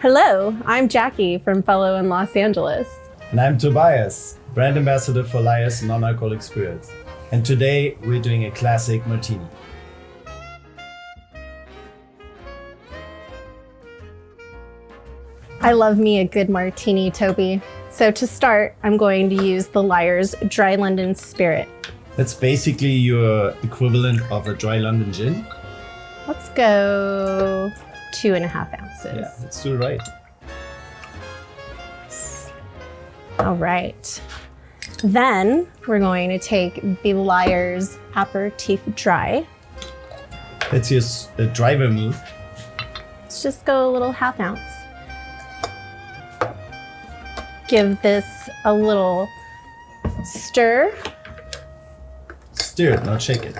Hello, I'm Jackie from Fellow in Los Angeles. And I'm Tobias, brand ambassador for Lyre's non-alcoholic spirits. And today we're doing a classic martini. I love me a good martini, Toby. So to start, I'm going to use the Lyre's Dry London Spirit. That's basically your equivalent of a dry London gin. Let's go 2.5 ounces. Yeah, let's do it right. All right. Then we're going to take the Lyre's Apéritif Dry. That's your dry vermouth. Let's just go a little 1/2 ounce. Give this a little stir. Stir it, not shake it.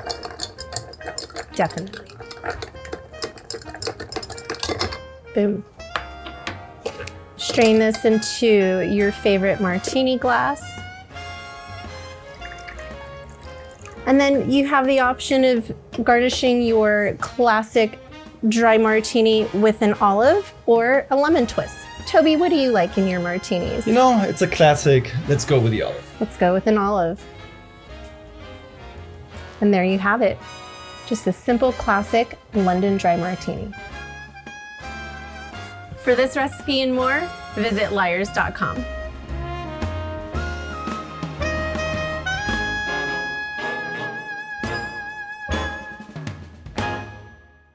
Definitely. Boom. Strain this into your favorite martini glass. And then you have the option of garnishing your classic dry martini with an olive or a lemon twist. Toby, what do you like in your martinis? You know, it's a classic. Let's go with the olive. Let's go with an olive. And there you have it. Just a simple classic London dry martini. For this recipe and more, visit lyres.com.